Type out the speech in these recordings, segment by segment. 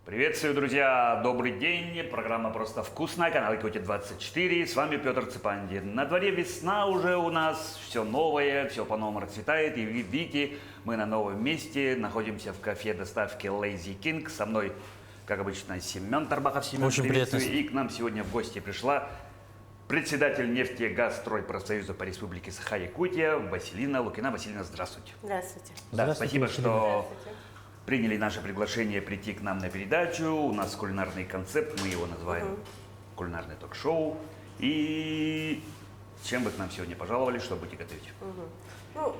Приветствую, друзья! Добрый день! Программа «Просто вкусно», канал Якутия-24. С вами Петр Цепандин. На дворе весна уже у нас, все новое, все по-новому расцветает. И видите, мы на новом месте, находимся в кафе доставки Lazy King. Со мной, как обычно, Семен Тарбахов. Семен, очень приятно. И к нам сегодня в гости пришла председатель нефтегазстройпрофсоюза по республике Саха-Якутия Василина Лукина. Василина, здравствуйте. Здравствуйте. Да, Здравствуйте, спасибо, что Здравствуйте. приняли наше приглашение прийти к нам на передачу. У нас кулинарный концепт, мы его называем кулинарное ток-шоу. И с чем вы к нам сегодня пожаловали, что будете готовить? Ну,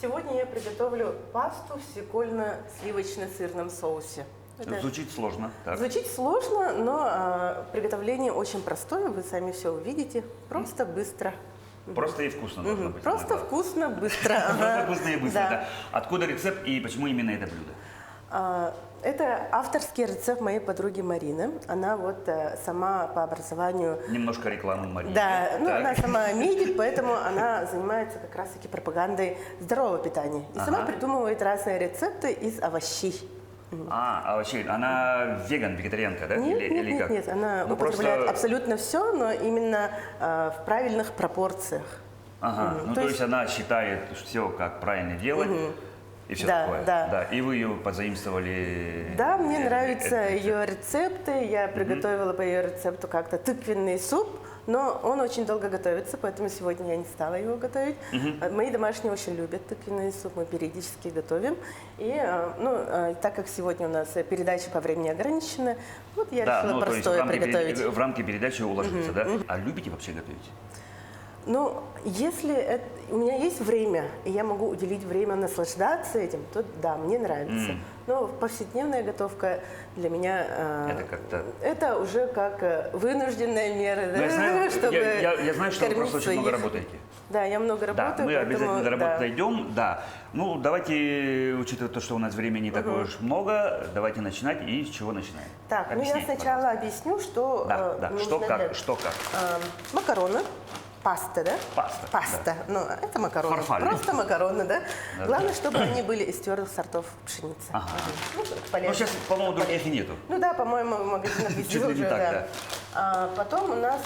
сегодня я приготовлю пасту в свекольно-сливочно-сырном соусе. Это Звучит сложно. Так. звучит сложно, но приготовление очень простое, вы сами все увидите. Просто, быстро. Просто и вкусно должно быть. Просто, вкусно, быстро. Просто вкусно и быстро, Да. да. Откуда рецепт и почему именно это блюдо? Это авторский рецепт моей подруги Марины. Она вот сама по образованию... Немножко рекламы Марии. Да, ну, Так. она сама медик, поэтому она занимается как раз-таки пропагандой здорового питания. И сама придумывает разные рецепты из овощей. А вообще, она веган, вегетарианка, да? Нет, или нет, как? нет, она Ну, употребляет просто- абсолютно все, но именно в правильных пропорциях. Ага, ну То то есть она считает все, как правильно делать. И все Да, такое. да. И вы ее позаимствовали. Да, мне нравятся это- ее рецепты. Я приготовила по ее рецепту как-то тыквенный суп, но он очень долго готовится, поэтому сегодня я не стала его готовить. Мои домашние очень любят тыквенный суп, мы периодически готовим. И, так как сегодня у нас передача по времени ограничена, вот я Да, решила ну то есть простое приготовить. в рамки передачи уложиться, да? А любите вообще готовить? Ну, если у меня есть время, и я могу уделить время наслаждаться этим, то да, мне нравится. Но повседневная готовка для меня Это как-то... это уже как вынужденная мера, Ну, да, я знаю, чтобы я знаю, что вы кормить просто очень много своих. работаете. Да, я много Да, работаю, мы обязательно поэтому, до работы да. дойдем. Да. Ну, давайте, учитывая то, что у нас времени не такое уж много, давайте начинать. И с чего начинаем? Так, ну я Объясните, сначала объясню, что пожалуйста. Да, нужно что как, для- что как. макароны, паста, да? Паста, Паста, ну это макароны, Фарфаль. просто макароны, да? Главное, чтобы они были из твердых сортов пшеницы. Ага. Ну, полезно. Ну, сейчас, по-моему, других и нету. Ну да, по-моему, в магазинах везде Чуть ли не уже, так, да. да. Потом у нас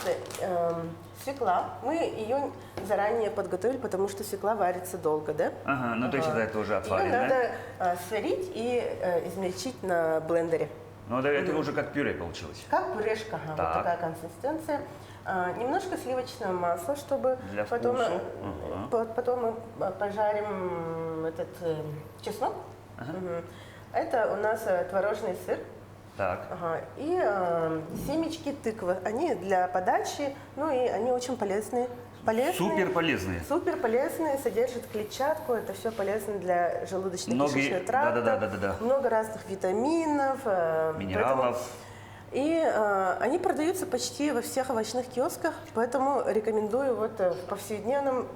свекла. Мы ее заранее подготовили, потому что свекла варится долго, да? Ага, ну то есть это уже Ее отваренное. надо сварить и измельчить на блендере. Ну, да, это уже как пюре получилось. Как пюрешка, ага, Так. вот такая консистенция. Немножко сливочного масла, чтобы Для потом, вкуса. потом мы пожарим этот чеснок. Мгм. Это у нас творожный сыр. Так. Ага. И семечки тыквы. Они для подачи, ну и они очень полезные. Супер полезные. Супер полезные, содержат клетчатку, это все полезно для желудочно-кишечного тракта. Да. Много разных витаминов. Минералов. И они продаются почти во всех овощных киосках, поэтому рекомендую вот в повседневном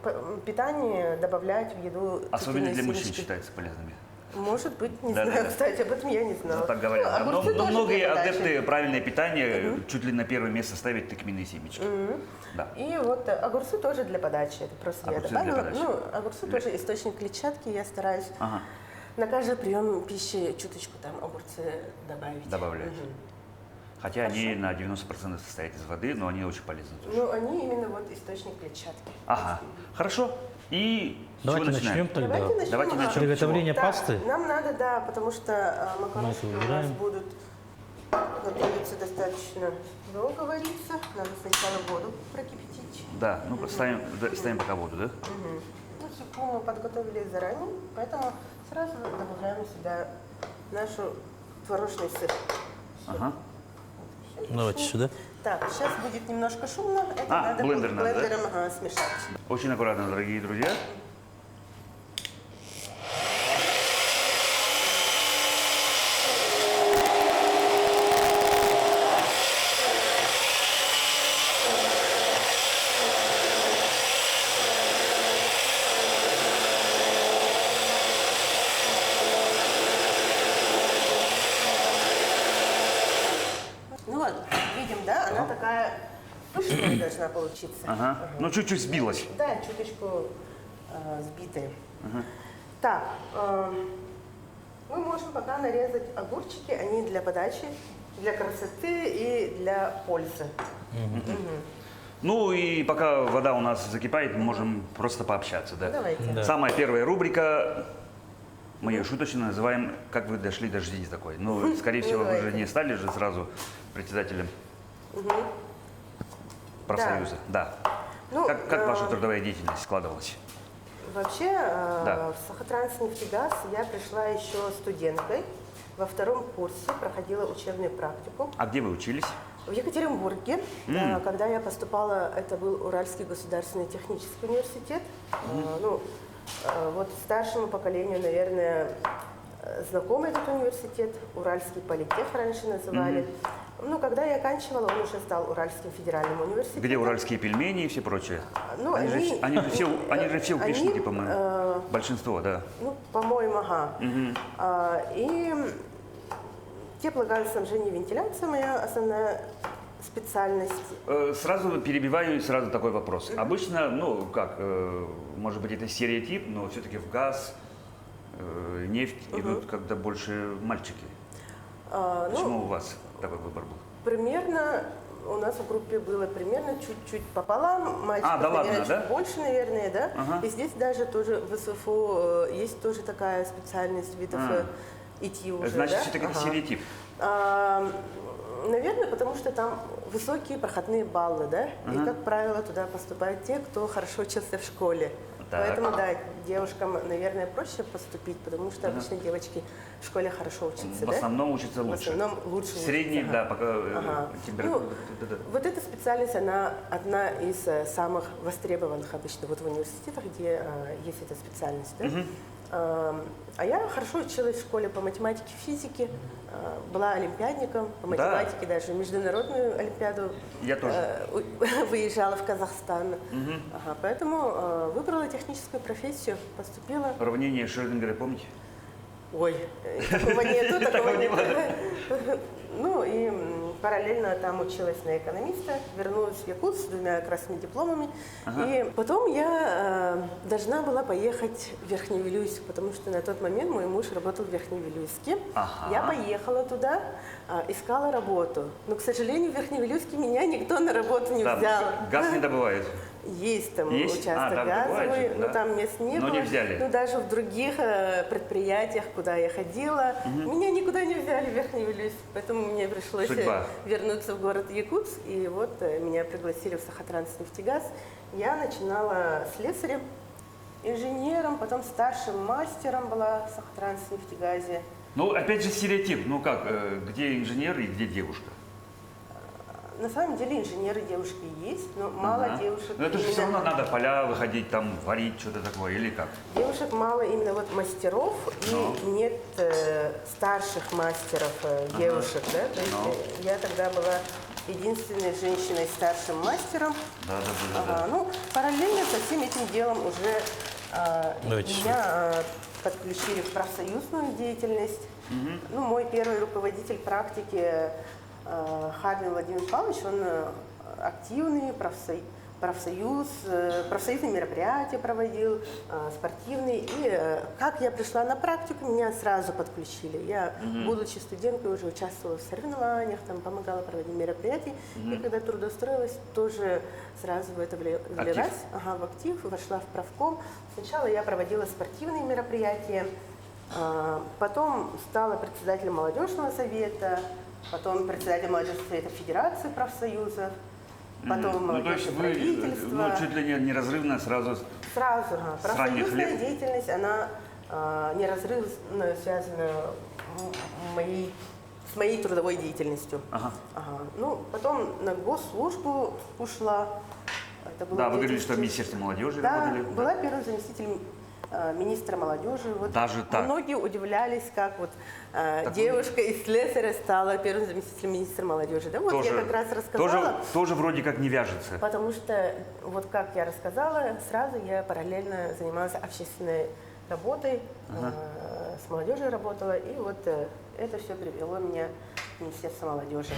питании добавлять в еду Особенно тыквенные для мужчин семечки. считается полезными. Может быть, не Да, знаю, да. кстати, об этом я не знала. Ну, так говорят. Ну, Да. Но огурцы тоже многие для подачи. адепты правильное питание чуть ли на первое место ставят тыквенные семечки. Да. И вот огурцы тоже для подачи. Это просто Огурцы я для добавила. подачи. Ну, огурцы тоже источник клетчатки. Я стараюсь Ага. на каждый прием пищи чуточку там огурцы добавить. Добавлять. Мгм. Хотя они на 90% состоят из воды, но они очень полезны тоже. Ну, они именно вот источник клетчатки. Ага. Хорошо. И с чего Давайте начнем начинаем? тогда. Давайте начнем. Приготовление Да, пасты. нам надо, да, потому что макарошки Мы это у нас убираем. будут готовиться достаточно долго вариться. Надо сначала воду прокипятить. Да, ну ставим пока воду, да? Ну, свеклу мы подготовили заранее, поэтому сразу добавляем сюда нашу творожный сыр. Ага. Давайте сюда. Так, сейчас будет немножко шумно. Это А, надо блендер будет надо, да? блендером смешать. Очень аккуратно, дорогие друзья. обычная должна получиться. Ага. Ну, чуть-чуть сбилась. Да, чуточку сбитые. Так, мы можем пока нарезать огурчики, они для подачи, для красоты и для пользы. Ну и пока вода у нас закипает, мы можем просто пообщаться, да? Давайте. Да. Самая первая рубрика, мы ее шуточно называем «Как вы дошли до жизни такой». Ну, скорее всего, вы же не стали же сразу председателем профсоюза. Да. Ну, Как ваша трудовая деятельность складывалась? Вообще, Да. в Сахатранснефтегаз я пришла еще студенткой. Во втором курсе проходила учебную практику. А где вы учились? В Екатеринбурге, когда я поступала, это был Уральский государственный технический университет. Вот старшему поколению, наверное, знаком этот университет, Уральский политех раньше называли. Ну, когда я оканчивала, он уже стал Уральским федеральным университетом. Где уральские пельмени и все прочее? Ну, они же все упишники, они, по-моему. Большинство, да. Ну, по-моему, ага. И теплогазоснабжение и вентиляция моя основная специальность. Сразу перебиваю и сразу такой вопрос. Обычно, ну как, может быть это стереотип, но все-таки в газ, нефть идут когда больше мальчики. Почему у вас такой выбор был? Примерно у нас в группе было примерно чуть-чуть пополам, мальчиков, да ладно, наверное, да? чуть больше, наверное, да. Ага. И здесь даже тоже в СФУ есть тоже такая специальность видов ИТ уже, Значит, да? все-таки это стереотип. Наверное, потому что там высокие проходные баллы, да? И, как правило, туда поступают те, кто хорошо учился в школе. Так. Поэтому, да, девушкам, наверное, проще поступить, потому что обычно девочки в школе хорошо учатся, В основном учатся лучше. В основном лучше Средний, учатся, да, пока температура. Вот эта специальность, она одна из самых востребованных обычно вот в университетах, где есть эта специальность. Да? А я хорошо училась в школе по математике, физике, была олимпиадником по математике, даже международную олимпиаду Я тоже. выезжала в Казахстан. Поэтому выбрала техническую профессию, поступила. Уравнение Шрёдингера помните? Ой, такого нету, такого нету. Ну и параллельно там училась на экономиста, вернулась в Якутск с 2 красными дипломами. И потом я должна была поехать в Верхневилюйск, потому что на тот момент мой муж работал в Верхневилюйске. Я поехала туда, искала работу. Но, к сожалению, в Верхневилюйске меня никто на работу не взял. Газ не добывает. Есть там Есть? участок там газовый, добывают, но да? там мест не Но было. не взяли. Ну, даже в других предприятиях, куда я ходила, меня никуда не взяли в Верхневилюйск. Поэтому мне пришлось Судьба. вернуться в город Якутск. И вот меня пригласили в Сахатранснефтегаз. Я начинала слесарем, инженером, потом старшим мастером была в Сахатранснефтегазе. Ну, опять же стереотип. Ну как, где инженер и где девушка? На самом деле инженеры девушки есть, но мало девушек. Но это же все именно- равно надо поля выходить, там варить что-то такое, или как? Девушек мало именно вот мастеров, и нет старших мастеров девушек, да? То есть я тогда была единственной женщиной старшим мастером. Да. Ну, параллельно со всем этим делом уже меня подключили в профсоюзную деятельность. Ну, мой первый руководитель практики Хармин Владимир Павлович, он активный профсоюзные мероприятия проводил, спортивные. И как я пришла на практику, меня сразу подключили. Я, будучи студенткой, уже участвовала в соревнованиях, там, помогала проводить мероприятия. И когда трудоустроилась, тоже сразу в это влилась, в актив, вошла в правком. Сначала я проводила спортивные мероприятия, потом стала председателем молодежного совета, потом председатель молодежного совета Федерации профсоюзов, потом молодежное правительство. Чуть ли не неразрывно сразу. Сразу, с ранних профсоюзная лет. деятельность, она неразрывно связана с моей трудовой деятельностью. Ну, потом на госслужбу ушла. Это было Да, вы говорили, 2000. что в Министерстве молодежи Да, работали. была первым заместителем министра молодежи. Вот Даже так? многие удивлялись, как вот девушка из слесаря стала первым заместителем министра молодежи. Да, вот я как раз рассказала. Тоже вроде как не вяжется. Потому что, вот как я рассказала, сразу я параллельно занималась общественной работой, с молодежью работала, и вот это все привело меня в Министерство молодежи.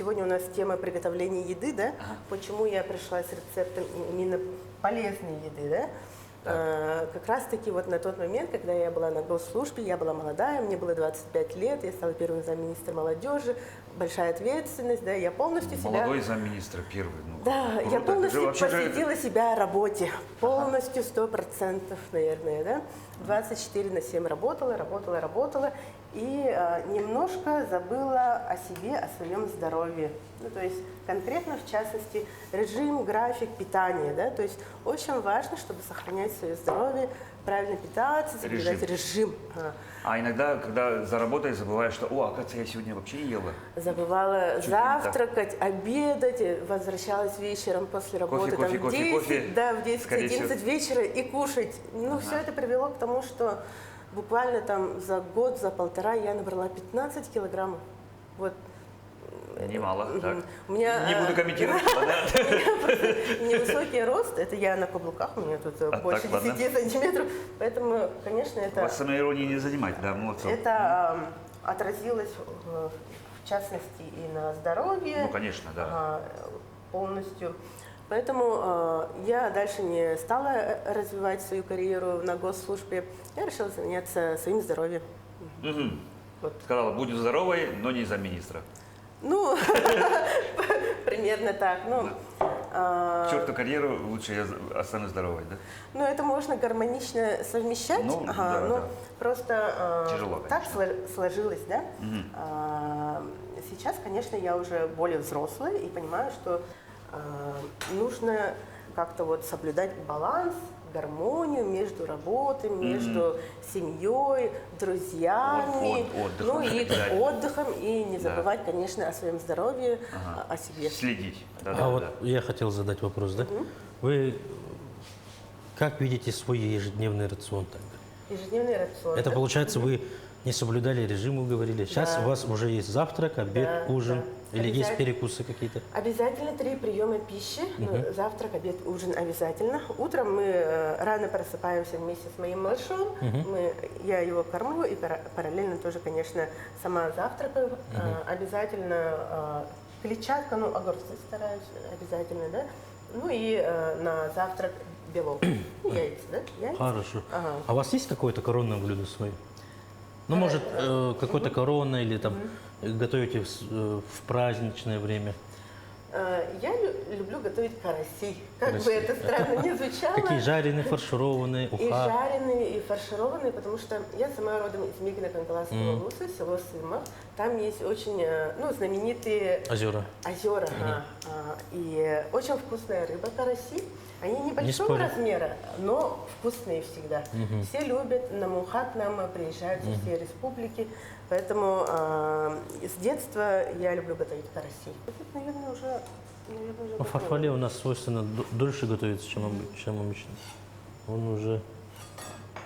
сегодня у нас тема приготовления еды, да? Почему я пришла с рецептом именно полезной еды, да? Как раз-таки вот на тот момент, когда я была на госслужбе, я была молодая, мне было 25 лет, я стала первым замминистра молодежи, большая ответственность, да, я полностью себя... Молодой замминистра первый. Ну, Да, круто. я полностью Вообще же- посвятила себя работе, полностью 100%, наверное, да. 24/7 работала, и немножко забыла о себе, о своем здоровье. Ну, то есть конкретно, в частности, режим, график питания, да, то есть очень важно, чтобы сохранять свое здоровье, правильно питаться, соблюдать режим. А иногда, когда заработаешь, забываешь, что, оказывается, я сегодня вообще не ела. Забывала Чуть ли не так. завтракать, обедать, возвращалась вечером после работы Кофе, в кофе, 10, кофе. да, в Скорее 10-11 всего. вечера и кушать. Ну, все это привело к тому, что буквально там за год, за полтора я набрала 15 килограммов. Вот. Немало, так. У меня, Не буду комментировать, ладно? невысокий рост, это я на каблуках, у меня тут больше так, ладно. 10 сантиметров, поэтому, конечно, это... Вас самоиронии не занимать, да, молодцом. Это отразилось, в частности, и на здоровье. Ну, конечно, да. Полностью. Поэтому я дальше не стала развивать свою карьеру на госслужбе. Я решила заняться своим здоровьем. Мгм. Вот. Сказала, будь здоровой, но не замминистра. Ну, примерно так. Ну, К черту карьеру, лучше я останусь здоровой, да? ну, это можно гармонично совмещать, Ну, да, но да. просто Тяжело, так сложилось, да? Сейчас, конечно, я уже более взрослая и понимаю, что нужно как-то вот соблюдать баланс, гармонию между работой, между семьей, друзьями, Отдыхом, ну и обязательно. отдыхом, и не забывать, конечно, о своем здоровье, о себе. Следить. Да, А да, вот да. я хотел задать вопрос, да? Вы как видите свой ежедневный рацион тогда? Ежедневный рацион. Это да? получается, вы не соблюдали режим, вы говорили. Сейчас Да. у вас уже есть завтрак, обед, Да, ужин, да. или есть Обязательно. перекусы какие-то? Обязательно 3 приема пищи. Ну, завтрак, обед, ужин обязательно. Утром мы рано просыпаемся вместе с моим малышом. Я его кормлю и параллельно тоже, конечно, сама завтракаю. Обязательно клетчатка, ну, огурцы стараюсь обязательно, да. Ну и на завтрак белок. Ну, яйца, да? Яйца. Хорошо. Ага. А у вас есть какое-то коронное блюдо свое? Ну, может, какое-то коронное или там готовите в праздничное время? Я люблю готовить карасей. Как бы Карасей. это странно не звучало. Какие жареные, фаршированные, И уха? жареные, и фаршированные, потому что я сама родом из Мигино-Канкаласского улуса, село Сымов. Там есть очень знаменитые Озера. озера. И очень вкусная рыба, караси. Они небольшого спорю. размера, но вкусные всегда. Все любят, на Мухат нам приезжают со всей республики. Поэтому с детства я люблю готовить караси. Это, наверное, уже Ну, готово. фарфале у нас свойственно дольше готовится, чем обычно. Он уже...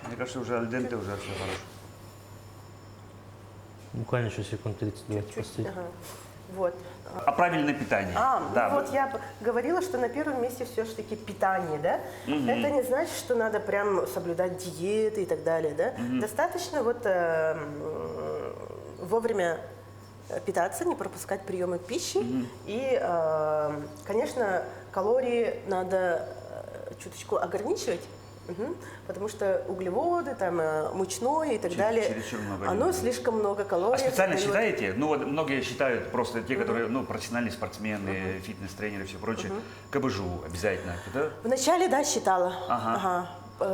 Мне кажется, уже альденте уже все хорошо. Буквально еще секунд 30 давайте постоит. Ага. Вот. А правильное питание? Ну вот я говорила, что на первом месте все-таки питание, да? Это не значит, что надо прям соблюдать диеты и так далее, да? Достаточно вот вовремя питаться, не пропускать приемы пищи. И, конечно, калории надо чуточку ограничивать. Потому что углеводы, там, мучное и так далее, чересчур много оно любят. слишком много калорий. А специально дает. считаете? Ну вот многие считают, просто те, которые, ну, профессиональные спортсмены, фитнес-тренеры и все прочее, КБЖУ обязательно. Это? Вначале, да, считала. Ага.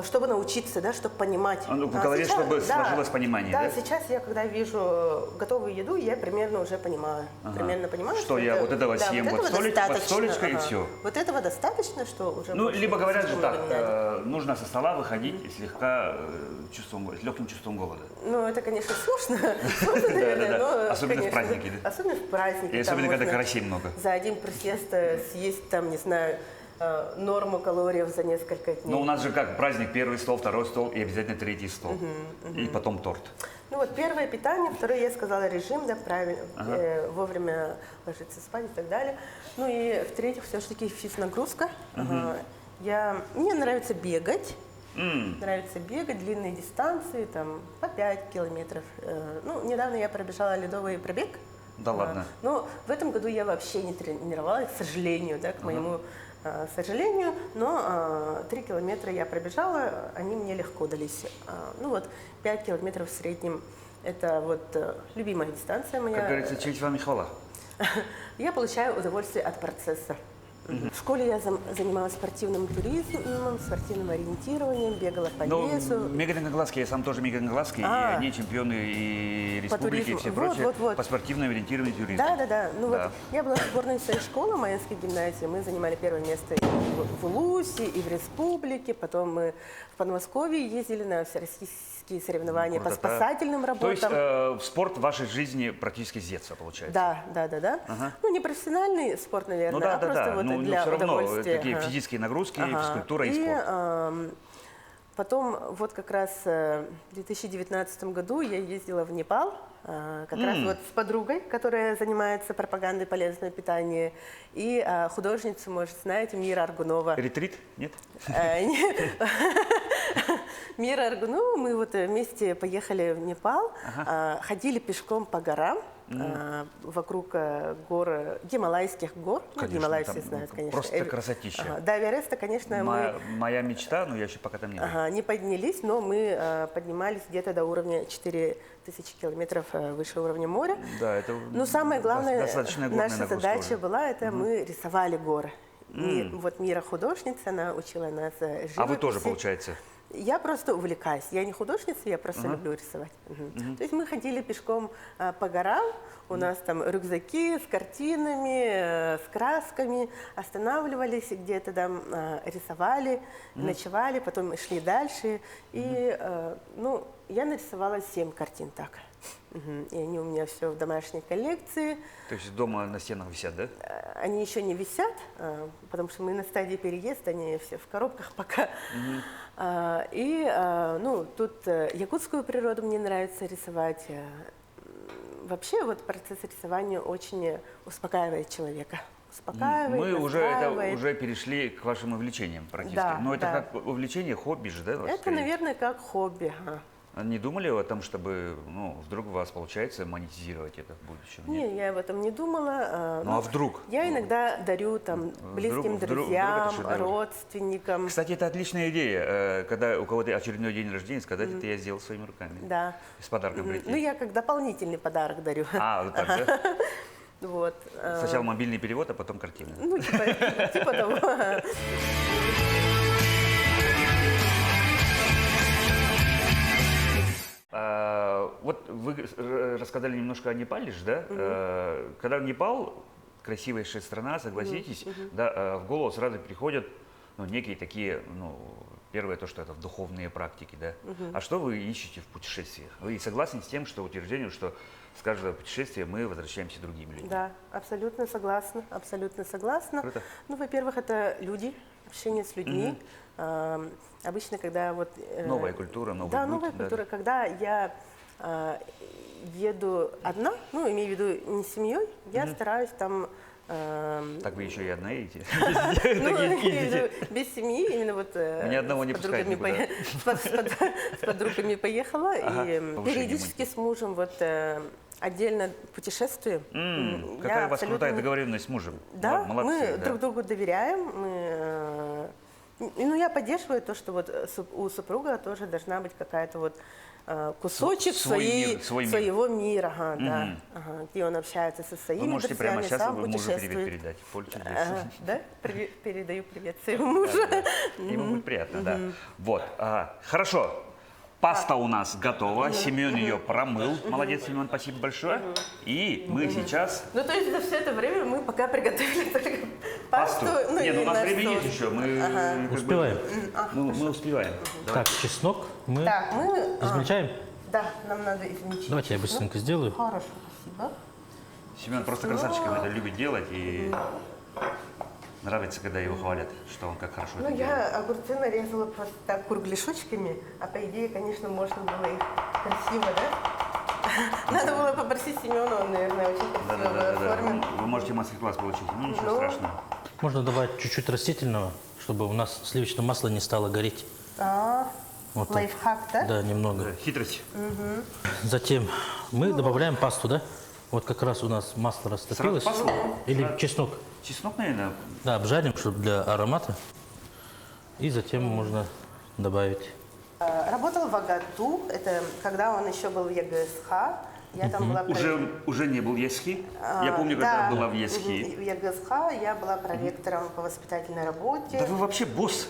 Чтобы научиться, да, чтобы понимать. В голове, чтобы сложилось понимание, да? Да, сейчас я, когда вижу готовую еду, я примерно уже понимаю. Примерно понимаю, Что я вот этого съем, вот достаточно. столечко и всё. Вот этого достаточно, что уже Ну, больше либо говорят же много так, не надо. нужно со стола выходить слегка с легким чувством голода. Ну, это, конечно, сложно, наверное, но, Особенно в конечно, праздники, да? Особенно в праздники. И там особенно, когда можно карасей много. За один присест съесть, там, не знаю, норму калорий за несколько дней. Но у нас же как, праздник, первый стол, второй стол и обязательно третий стол. И потом торт. Ну вот первое питание, второе, я сказала, режим, да, правильно, вовремя ложиться спать и так далее. Ну и в-третьих, все-таки физ-нагрузка. Мне нравится бегать. Нравится бегать, длинные дистанции, там, по 5 километров. Ну, недавно я пробежала ледовый пробег. Да ладно. Но в этом году я вообще не тренировалась, к сожалению, да, к моему сожалению, но 3 километра я пробежала, они мне легко дались. Ну вот 5 километров в среднем, это вот любимая дистанция моя. Как говорится, честь вам и хвала. Я получаю удовольствие от процесса. В школе я занималась спортивным туризмом, спортивным ориентированием, бегала по лесу. Меганогласки, я сам тоже меганогласки, и они чемпионы и республики, и все прочее, по спортивному ориентированию туризму. Да. Ну вот я была в сборной своей школы, Маянской гимназии. Мы занимали первое место и в Улусе, и в республике. Потом мы в Подмосковье ездили на всероссийские соревнования по спасательным работам. То есть спорт в вашей жизни практически с детства получается? Да. Ага. Ну, не профессиональный спорт, наверное, просто вот для все равно удовольствия. такие физические нагрузки, физкультура и спорт. Потом вот как раз в 2019 году я ездила в Непал, как раз вот с подругой, которая занимается пропагандой полезного питания, и художницу, может, знаете, Мира Аргунова. Ретрит? Нет? Мира Аргунова, мы вот вместе поехали в Непал, ходили пешком по горам, вокруг гор, Гималайских гор. Конечно, Гималай там все знают, конечно. просто красотища. До Эвереста, конечно, Моя мечта, но я еще пока там не был. не поднялись, но мы поднимались где-то до уровня 4000 километров выше уровня моря. Да, это но самое главное, наша задача уже была, это мы рисовали горы. И вот Мира художница, она учила нас живописи. А вы тоже, получается? Я просто увлекаюсь. Я не художница, я просто люблю рисовать. То есть мы ходили пешком по горам, у нас там рюкзаки с картинами, с красками, останавливались где-то там, рисовали, ночевали, потом шли дальше. И, ну, я нарисовала 7 картин так. И они у меня все в домашней коллекции. То есть дома на стенах висят, да? Они еще не висят, потому что мы на стадии переезда, они все в коробках пока. Ну, тут якутскую природу мне нравится рисовать. Вообще вот процесс рисования очень успокаивает человека. Мы уже перешли к вашим увлечениям практически. Да, но это как увлечение, хобби же, да? Это, наверное, как хобби. Не думали о том, чтобы, вдруг у вас получается монетизировать это в будущем? Нет, я об этом не думала. Ну, а вдруг? Я иногда дарю там близким друзьям, родственникам. Кстати, это отличная идея, когда у кого-то очередной день рождения, сказать, это я сделал своими руками. Да. С подарком прийти. Ну, я как дополнительный подарок дарю. Вот так, да? Вот. Сначала мобильный перевод, а потом картина. Ну, типа того. Вот вы рассказали немножко о Непале же, да? Когда Непал, красивейшая страна, согласитесь, да, в голову сразу приходят некие такие, первое то, что это духовные практики, да? А что вы ищете в путешествиях? Вы согласны с тем, что утверждение, что с каждого путешествия мы возвращаемся другими людьми? Да, абсолютно согласна, абсолютно согласна. Круто. Ну, во-первых, это люди, общение с людьми. Обычно, когда вот... Новая культура, новый Да, быт, новая культура. Когда я еду одна, имею в виду не с семьей, я стараюсь там... Так вы еще и одна едете? Без семьи, именно вот Ни одного не пускать никуда. с подругами поехала, и периодически с мужем вот отдельно путешествуем. Какая у вас крутая договоренность с мужем. Да, молодцы, мы друг другу доверяем. Я поддерживаю то, что вот у супруга тоже должна быть какая-то вот кусочек своего мира, где он общается со своими вы можете друзьями, прямо сейчас сам мужу путешествует. передать. Пользуйтесь. Да, передаю привет своему мужу. Ему будет приятно, да. Вот, хорошо. Паста у нас готова, Семен ее промыл. Молодец, Семен, спасибо большое. И мы сейчас... Ну, то есть за все это время мы пока приготовили только пасту. Нет, у нас время есть еще. Мы успеваем. Мы успеваем. Так, чеснок мы измельчаем? Да, нам надо измельчить. Давайте я быстренько сделаю. Хорошо, спасибо. Семен просто красавчиком это любит делать. И нравится, когда его хвалят, что он как хорошо это делает. Я огурцы нарезала просто так кругляшочками, а по идее, конечно, можно было их красиво, да? Надо было попросить Семена, он, наверное, очень красиво оформил. Вы можете мастер-класс получить, ничего страшного. Можно добавить чуть-чуть растительного, чтобы у нас сливочное масло не стало гореть. Вот лайфхак, да? Да, немного. Хитрость. Затем мы добавляем пасту, да? Вот как раз у нас масло растопилось. Сразу масло? Или Да. чеснок. Чеснок, наверное. Да, обжарим, чтобы для аромата. И затем можно добавить. Работал в Агату, это когда он еще был в ЕГСХ. Я там была Уже не был в ЕСХИ? Я помню, когда была в ЕСХИ. В ЕГСХ я была проректором по воспитательной работе. Да вы вообще босс.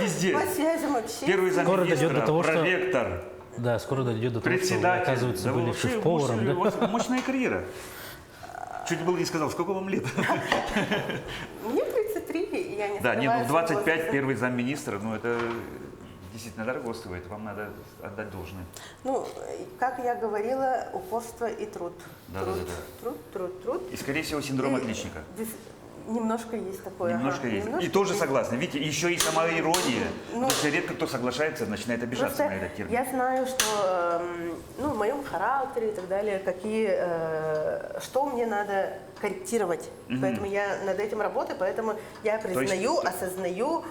Везде. По связям общения. Первый Скоро дойдет до замминистра, того, что- проректор, Да, скоро дойдет до того, что вы, председатель. оказывается, Да вы были вообще шеф-поваром. Да? у вас мощная карьера. Чуть было не сказал, сколько вам лет? Мне 33, и я не Да, нет, ну скрываю в своего 25 возраста. первый замминистра, ну это действительно дорого стоит, вам надо отдать должное. Ну, как я говорила, упорство и труд. Да, труд, да, да, труд. И, скорее всего, синдром И отличника. Немножко есть такое. Немножко ага, есть. немножко И тоже есть. согласна. Видите, еще и сама ирония. Ну, Потому что редко кто соглашается, начинает обижаться Просто на этот термин. я знаю, что ну, в моем характере и так далее, что мне надо корректировать. Поэтому я над этим работаю, поэтому я признаю, осознаю,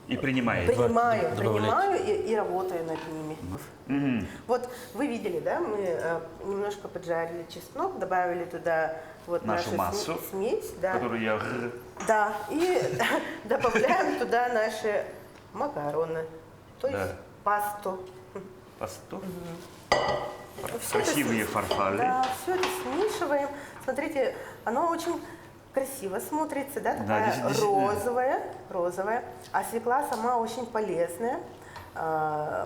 И принимает. принимаю и работаю над ними. Вот вы видели, да, мы немножко поджарили чеснок, добавили туда вот Нашу нашу массу, смесь, да, которую я... да, и добавляем туда наши макароны, то есть Да. пасту. Пасту. Всё это Красивые фарфали. Да, все это смешиваем. Смотрите, оно очень красиво смотрится, да, такая действительно. розовая. А свекла сама очень полезная.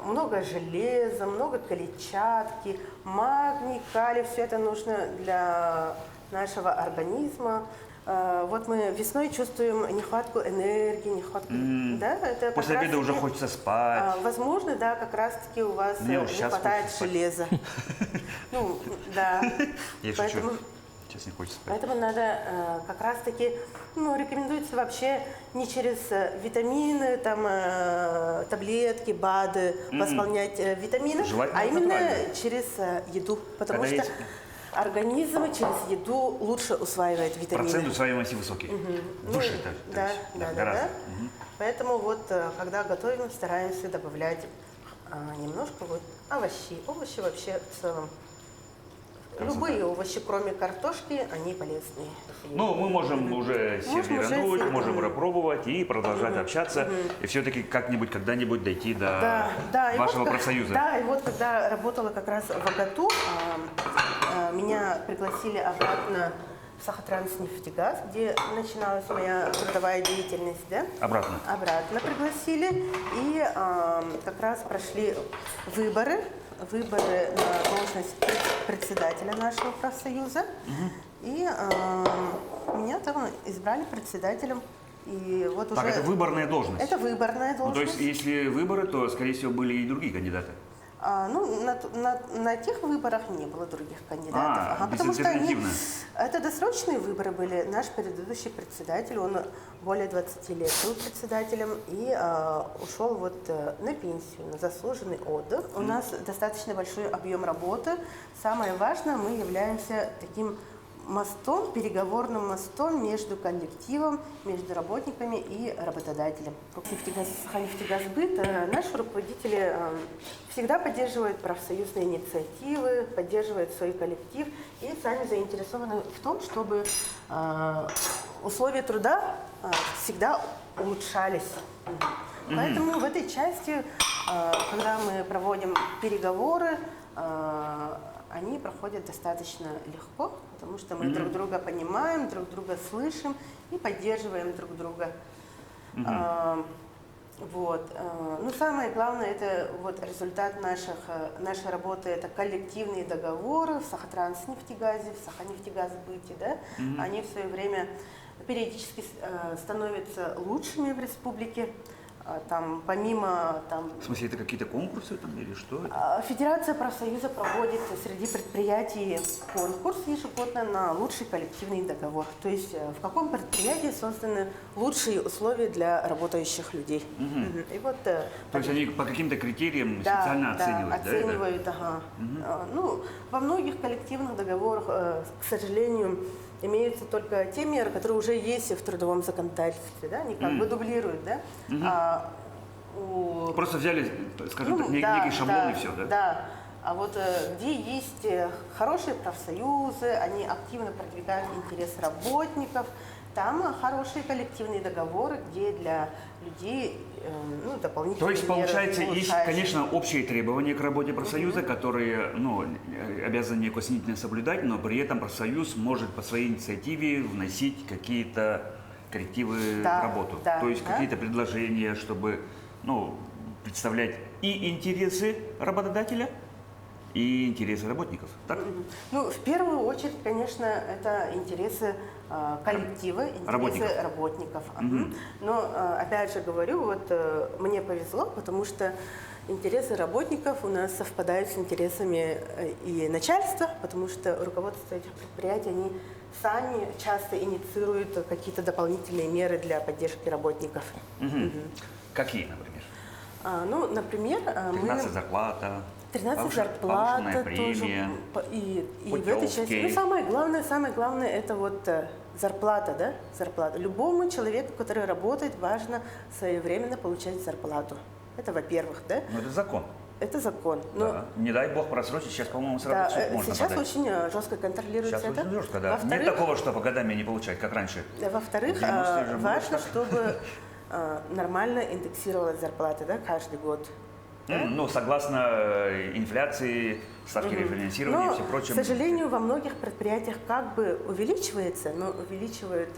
Много железа, много клетчатки, магний, калий. Все это нужно для нашего организма. Вот мы весной чувствуем нехватку энергии, нехватку, да, это После как обеда уже раз-таки, хочется спать. возможно, да, как раз-таки у вас Мне не уж сейчас хватает хочется спать. железа. Ну, да. Я шучу. Сейчас не хочется спать. Поэтому надо как раз-таки, ну, рекомендуется вообще не через витамины, там, таблетки, БАДы восполнять витамины, Желательно а именно натурально. через еду. Потому Когда что есть- организм через еду лучше усваивает витамины. Процент усвояемости высокий. Выше так. то Да, есть, да, да, гораздо. да. Поэтому вот, когда готовим, стараемся добавлять немножко вот овощей. Овощи вообще в целом. Любые овощи, кроме картошки, они полезные. Ну, мы можем уже сервировать, уже можем пробовать и продолжать общаться. И все-таки как-нибудь, когда-нибудь дойти до и вашего вот, профсоюза. Да, и вот когда работала как раз в Агату, меня пригласили обратно в Сахатранснефтегаз, где начиналась моя трудовая деятельность, да? Обратно. Обратно пригласили, и как раз прошли выборы на должность председателя нашего профсоюза. И меня там избрали председателем. И вот Так, уже это выборная должность. это выборная Ну, то должность. есть, если выборы, то, скорее всего, были и другие кандидаты. Ну, на тех выборах не было других кандидатов. Потому что безальтернативно. это досрочные выборы были. Наш предыдущий председатель, он более 20 лет был председателем и ушел вот на пенсию, на заслуженный отдых. У нас достаточно большой объем работы. Самое важное, мы являемся таким мостом, переговорным мостом между коллективом, между работниками и работодателем. Саханефтегазбыт, наши руководители всегда поддерживают профсоюзные инициативы, поддерживают свой коллектив и сами заинтересованы в том, чтобы условия труда всегда улучшались. Поэтому в этой части, когда мы проводим переговоры, они проходят достаточно легко, потому что мы друг друга понимаем, друг друга слышим и поддерживаем друг друга. Вот. Ну, самое главное, это вот результат нашей работы, это коллективные договоры в Сахатранснефтегазе, в Саханефтегазбыте, да? Они в свое время периодически становятся лучшими в республике. Там, помимо там, В смысле, это какие-то конкурсы там или что это? Федерация профсоюза проводит среди предприятий конкурс ежегодно на лучший коллективный договор. То есть в каком предприятии созданы лучшие условия для работающих людей. И вот, То есть они по каким-то критериям специально оценивают, да? оценивают, ага. Ну, во многих коллективных договорах, к сожалению, имеются только те меры, которые уже есть в трудовом законодательстве, да, они как бы дублируют, да. Просто взяли, скажем так, некий шаблон и все, да? Да. А вот где есть хорошие профсоюзы, они активно продвигают интерес работников, там хорошие коллективные договоры, где для людей дополнительные То есть, меры получается, есть, улучшающие. конечно, общие требования к работе профсоюза, которые обязаны неукоснительно соблюдать, но при этом профсоюз может по своей инициативе вносить какие-то коррективы Да, в работу. да, То есть да. какие-то предложения, чтобы представлять и интересы работодателя, и интересы работников. Так? Ну, в первую очередь, конечно, это интересы коллектива, интересы Работников. работников. Но, опять же говорю, вот мне повезло, потому что интересы работников у нас совпадают с интересами и начальства, потому что руководство этих предприятий, они сами часто инициируют какие-то дополнительные меры для поддержки работников. Какие, например? Ну, например, 13 зарплата. 13 повышенная зарплата премия, тоже. И в этой части. путевки. Ну, самое главное это вот зарплата, да? Зарплата. Любому человеку, который работает, важно своевременно получать зарплату. Это во-первых, да? Ну, это закон. Это закон. Но, Да. Не дай бог просрочить, сейчас, по-моему, сразу да, в суд можно сейчас подать. очень жестко контролируется Сейчас это. очень жестко, да. Нет Во-вторых, такого, что по годами не получать, как раньше. во-вторых, В 90-е же было важно, так. чтобы нормально индексировалась зарплата, да, каждый год. Ну, согласно инфляции, ставки рефинансирования и Но, все прочее. к сожалению, во многих предприятиях как бы увеличивается, но увеличивают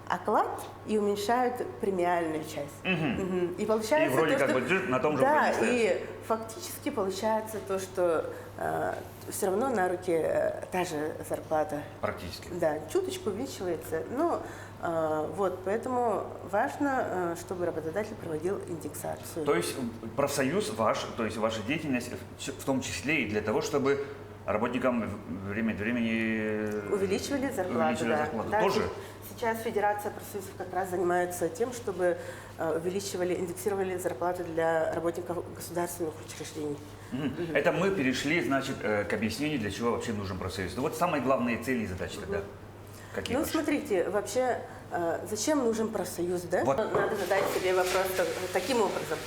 оклад и уменьшают премиальную часть. И получается И вроде то, как что- бы джи на том же Да, уровне остается. и фактически получается то, что все равно на руки та же зарплата. Практически. Да, чуточку увеличивается. Но вот, поэтому важно, чтобы работодатель проводил индексацию. То есть профсоюз ваш, то есть ваша деятельность, в том числе и для того, чтобы работникам время от времени Увеличивали зарплату, да. зарплату. Да, Тоже? Сейчас Федерация профсоюзов как раз занимается тем, чтобы индексировали зарплаты для работников государственных учреждений. Это мы перешли, значит, к объяснению, для чего вообще нужен профсоюз. Ну вот самые главные цели и задачи тогда. Какие Ну, ваши? смотрите, вообще, зачем нужен профсоюз, да? Вот. Надо задать себе вопрос таким образом.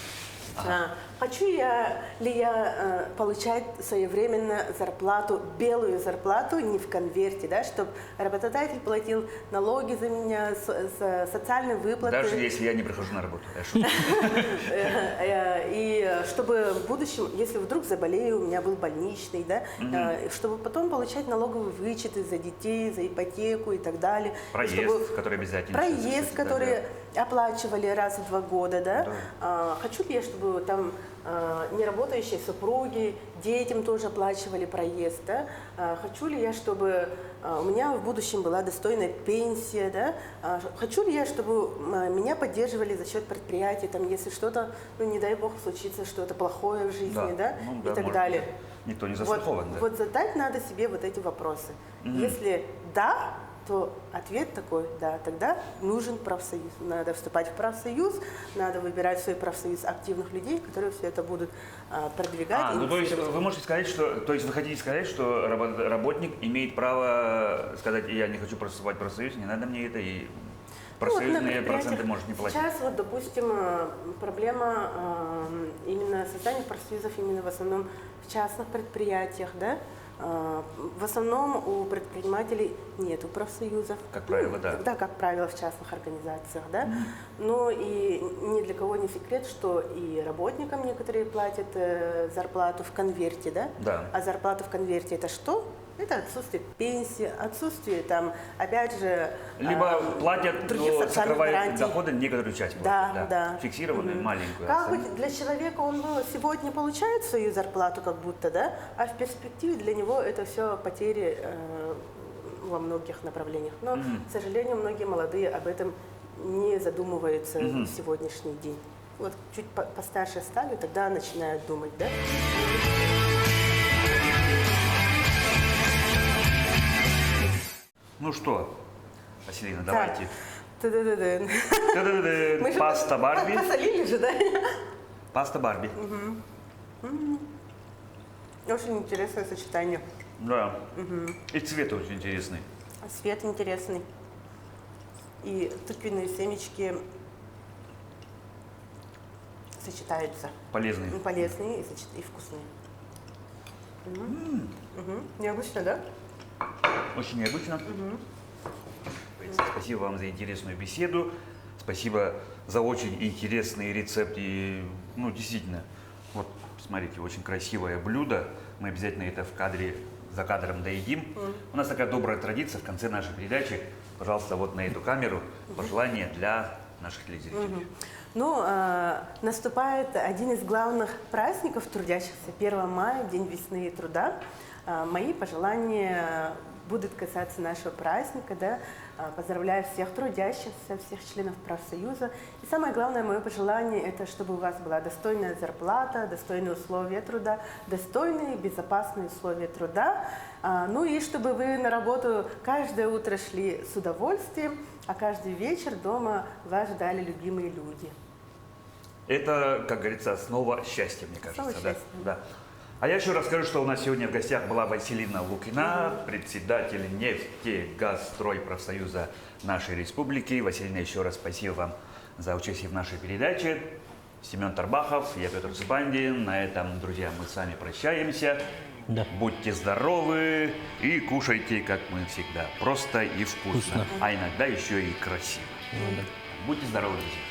Хочу ли я получать своевременно зарплату, белую зарплату, не в конверте, да, чтобы работодатель платил налоги за меня, социальные выплаты. Даже если я не прихожу на работу. Я шучу. И чтобы в будущем, если вдруг заболею, у меня был больничный, да, чтобы потом получать налоговые вычеты за детей, за ипотеку и так далее. И Проезд, чтобы- который обязательно. Проезд, который оплачивали раз в 2 года, да. Хочу ли я, чтобы там неработающие супруги, детям тоже оплачивали проезд, да. Хочу ли я, чтобы у меня в будущем была достойная пенсия, да. Хочу ли я, чтобы меня поддерживали за счет предприятий, там, если что-то, ну, не дай бог, случится что-то плохое в жизни, да, Ну, и да, так может далее. быть. Никто не застрахован, да. Вот задать надо себе вот эти вопросы. Если да, то ответ такой, да, тогда нужен профсоюз. Надо вступать в профсоюз, надо выбирать в свой профсоюз активных людей, которые все это будут продвигать. Ну то есть инициировать. вы можете сказать, что, то есть вы хотите сказать, что работник имеет право сказать, я не хочу вступать в профсоюз, не надо мне это, и Ну, вот на профсоюзные предприятиях проценты может не платить. Сейчас вот, допустим, проблема именно создания профсоюзов именно в основном в частных предприятиях, да. В основном у предпринимателей нету профсоюзов. Как правило, да. Да, как правило, в частных организациях, да. Но и ни для кого не секрет, что и работникам некоторые платят зарплату в конверте, да. Да. А зарплата в конверте это что? Это отсутствие пенсии, отсутствие там, опять же, Либо платят, других но социальных сокрывают гарантий. доходы некоторую часть Да, платят. да. Фиксированную, маленькую. Как остальное. бы для человека он сегодня получает свою зарплату как будто, да, а в перспективе для него это все потери во многих направлениях. Но, к сожалению, многие молодые об этом не задумываются в сегодняшний день. Вот чуть постарше стали, тогда начинают думать, да? Ну что, Василина, Так. давайте. Та-да-да-да. Та-да-да-да. Мы же Паста Барби. Посолили же, да? Паста Барби. Очень интересное сочетание. Да. И цвет очень интересный. Цвет интересный. И тыквенные семечки сочетаются. Полезный. Полезные и вкусные. Необычно, да? Очень необычно. Спасибо вам за интересную беседу. Спасибо за очень интересный рецепт. И, ну, действительно, вот, смотрите, очень красивое блюдо. Мы обязательно это в кадре, за кадром доедим. У нас такая добрая традиция в конце нашей передачи. Пожалуйста, вот на эту камеру пожелания для наших телезрителей. Ну, наступает один из главных праздников трудящихся, 1 мая, День весны и труда. Мои пожелания будут касаться нашего праздника, да. Поздравляю всех трудящихся, всех членов профсоюза. И самое главное мое пожелание – это чтобы у вас была достойная зарплата, достойные условия труда, достойные, безопасные условия труда. Ну и чтобы вы на работу каждое утро шли с удовольствием, а каждый вечер дома вас ждали любимые люди. Это, как говорится, основа счастья, мне кажется. Основа Да? счастья. Да. А я еще расскажу, что у нас сегодня в гостях была Василина Лукина, председатель нефтегазстрой профсоюза нашей республики. Василина, еще раз спасибо вам за участие в нашей передаче. Семен Тарбахов, я Петр Цыпандин. На этом, друзья, мы с вами прощаемся. Да. Будьте здоровы и кушайте, как мы всегда, просто и вкусно. Вкусно. А иногда еще и красиво. Ну, да. Будьте здоровы, друзья.